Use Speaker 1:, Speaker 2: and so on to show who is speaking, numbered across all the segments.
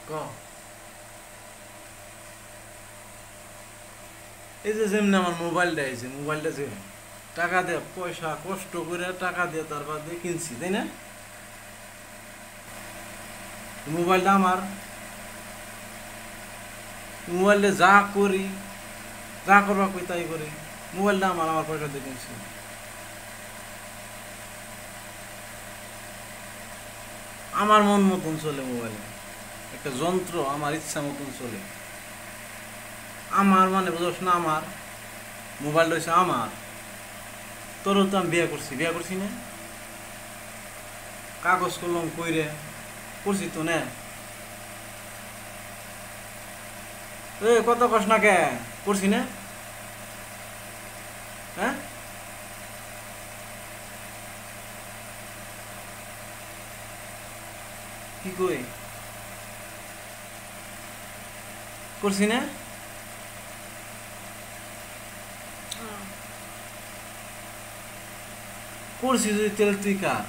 Speaker 1: ক এই যে যেমনি আমার মোবাইলটা আইছে, মোবাইলটা যে টাকা দিয়ে পয়সা কষ্ট করে টাকা দিয়ে তারপর দিয়ে কিনছি, তাই না? মোবাইলটা আমার, মোবাইলে যা করি, যা করবা কই তাই করি, মোবাইলটা আমার, আমার পয়সা দিয়ে কিনছি। আমার মন মতন চলে মোবাইলে, একটা যন্ত্র আমার ইচ্ছা মতন চলে। আমার মানে বুঝছ না, আমার মোবাইলটা হচ্ছে আমার। তোরও তো আমি বিয়ে করছি, বিয়ে করছি না? কাগজ কলম কইরে করছি তো না? এ কত কস না কে করছি না? হ্যাঁ, কি কই করছি না? করছি যদি তেল তুই কার?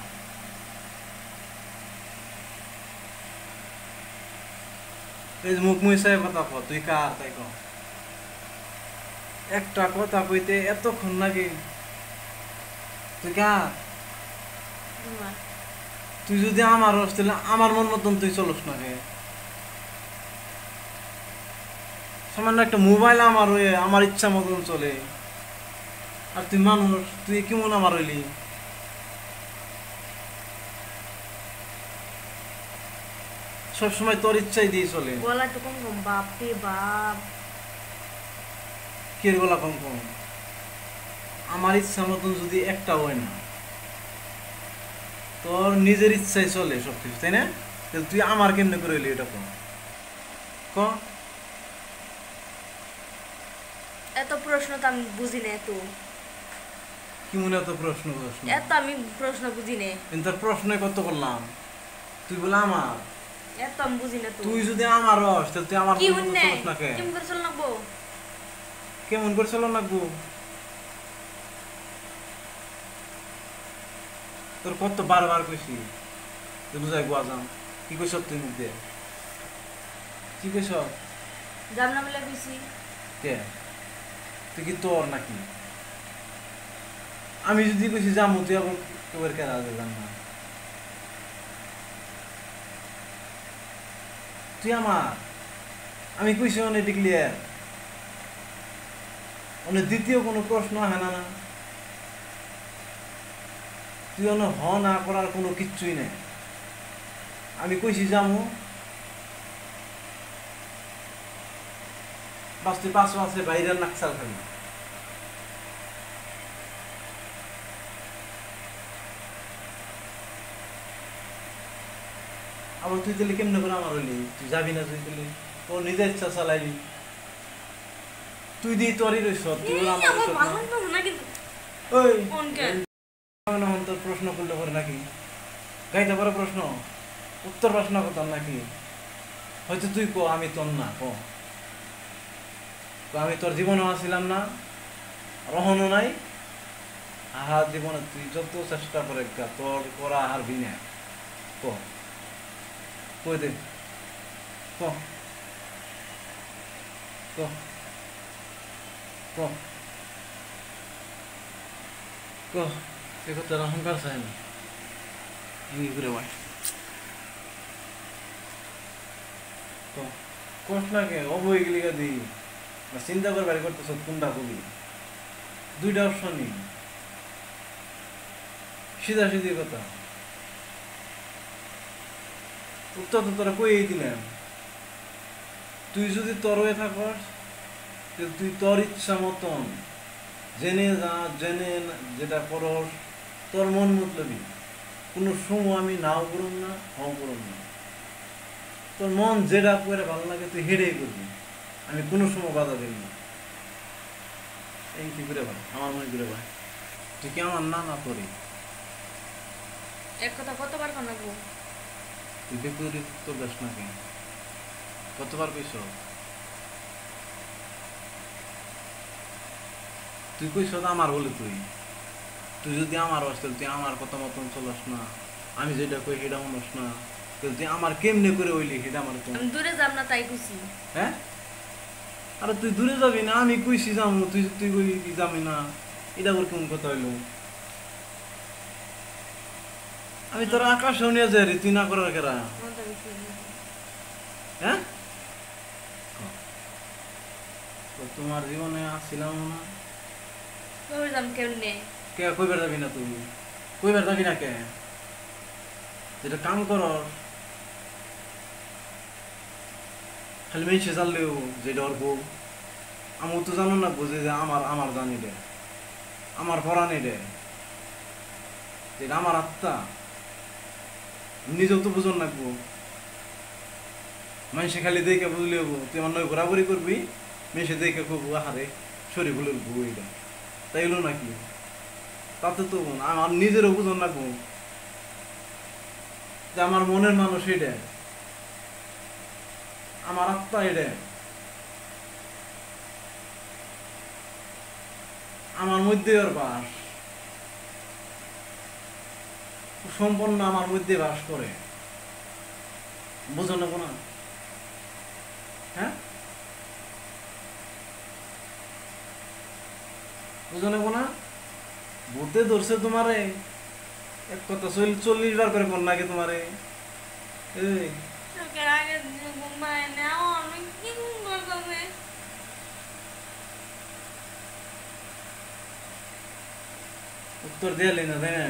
Speaker 1: এই যে মুখ মুইসাই কথা ক, তুই কার তাই ক। একটা কথা কইতে এতক্ষণ লাগে, তুই কার? তুই যদি আমার হস তাহলে আমার মন মতন তুই চলস না কে? সামান্য একটা মোবাইল আমার হয়ে আমার ইচ্ছা মতন চলে, আর তুই মানুষ, তুই কেমন আমার হইলি? সবসময় তোর ইচ্ছাই দিয়ে চলে।
Speaker 2: গলা তো কম কম, বাপ রে বাপ।
Speaker 1: কে গলা কম কম? আমার ইচ্ছা মতন যদি একটা হয় না, তোর নিজের ইচ্ছাই চলে সবকিছু, তাই না? তাহলে তুই আমার কেমনে করে হইলি এটা ক। ক
Speaker 2: এত প্রশ্ন তো আমি বুঝি না, এত
Speaker 1: কি মনে এত প্রশ্ন প্রশ্ন?
Speaker 2: এত আমি প্রশ্ন বুঝি না,
Speaker 1: কিন্তু তোর প্রশ্নই কত করলাম, তুই বলে আমার।
Speaker 2: এত আমি বুঝি না তো।
Speaker 1: তুই যদি আমার হস তাহলে তুই আমার
Speaker 2: কি
Speaker 1: মন
Speaker 2: হইন
Speaker 1: মতো
Speaker 2: নাই
Speaker 1: চলস না কে?
Speaker 2: কেমন করে চল লাগবো?
Speaker 1: কেমন করে চলো না গো? তোর কত বারবার কইছি তুই বুঝাই গো আজাম। কি কইছ তুই মুখ দিয়ে? কি কইছ?
Speaker 2: যাম না বলে কইছি।
Speaker 1: কে তুই কি তোর নাকি? আমি যদি কইছি যামু, তুই আবার তোর কেন আগে যাম না? তুই আমার, আমি কইছি অনেক ক্লিয়ার, অনেক দ্বিতীয় কোনো প্রশ্ন হয় না। না, তুই অনেক হ না করার কোনো কিচ্ছুই নেই। আমি কইছি যামু, বাস তুই 5 মাসে বাইরের নাকসাল খাবি। আবার তুই তাহলে কেমনে করে আমার হইলি? তুই যাবি না, তুই তাহলে তোর নিজের ইচ্ছা চালাইলি। তুই দিয়ে তোরই রইস, তুই বলে আমার রইস না।
Speaker 2: ভালো না কিন্তু
Speaker 1: ওই
Speaker 2: কোন কেন
Speaker 1: তোর প্রশ্ন করলে করে নাকি? গাইতে পারে প্রশ্ন, উত্তর প্রশ্ন করতাম নাকি? হয়তো তুই কো আমি তোর না, কো আমি তোর জীবনেও আসিলাম না, রহনও নাই। আহার জীবনে তুই যত চেষ্টা করে তোর করা আর বিনা ক, কই দে, ক ক ক ক এ কথা অহংকার চাই না, কি করে ভাই ক কষ্ট লাগে অবই গেলি দি না, চিন্তা করে বাড়ি করতেছ কোনটা কবি? দুইটা অপশনই, সিধা সিধি কথা। উত্তর তো তোরা কই দিলাম। তুই যদি তোর হয়ে থাকস, তুই তোর ইচ্ছা মতন জেনে যা, জেনে যেটা করস তোর মন মতলবি, কোনো সময় আমি নাও করুম না, হও করুম না। তোর মন যেটা করে ভালো লাগে তুই হেডেই করবি, আমি কোনো সময় বাধা দেব না। এই কি করে ভাই, আমার মনে করে ভাই, তুই কি আমার না না করি?
Speaker 2: এক কথা কতবার কোন লাগবো?
Speaker 1: তুই বেকুরি তোর দেশ না কেন? কতবার কইস? তুই কইস আমার বলে, তুই তুই যদি আমার হস তাহলে তুই আমার কথা মতন চলাস না, আমি যেটা কই সেটা মনস না। কিন্তু তুই আমার কেমনে করে হইলি সেটা আমার তো
Speaker 2: আমি দূরে যাব না তাই কইছি।
Speaker 1: হ্যাঁ আরে তুই দূরে যাবি না আমি কইছি যাবো তুই তুই কইলি কি যাবি না এটা ওর কোন কথা হইলো আমি তোর আকাশ নিয়ে যাই রে তুই না করার কেরা
Speaker 2: আমার তো বিশ্বাস নেই।
Speaker 1: হ্যাঁ তো তোমার জীবনে আসছিলাম না
Speaker 2: কই যাম কেমনে?
Speaker 1: কে কইবার যাবি না তুই কইবার যাবি না কে যেটা কাম কর খালি মেয়ে জানলেও যেটা ওর বউ আমি তো জানো না বুঝে যে আমার আমার জানি রে আমার পরাণে রে যেটা আমার আত্মা নিজেও তো বুঝন লাগবো মানুষে খালি দেখে বুঝলে হবো তুই আমার নয় ঘোরাঘুরি করবি মেসে দেখে খুব আহারে শরীর ভুলের বউ এটা তাই হলো নাকি তাতে তো আমার নিজেরও বুঝন লাগবো যে আমার মনের মানুষ এটা আমার আত্মা এটা আমার মধ্যে ওর বাস সম্পন্ন আমার মধ্যে বাস করে বুঝো না কোনো হ্যাঁ বুঝো না কোনো ভূতে ধরছে তোমারে এক কথা 40 বার করে কোন নাকি তোমারে এই
Speaker 2: চোখের আগে ঘুমায় নাও আমি কি করবে?
Speaker 1: উত্তর দেয়ালি না তাই না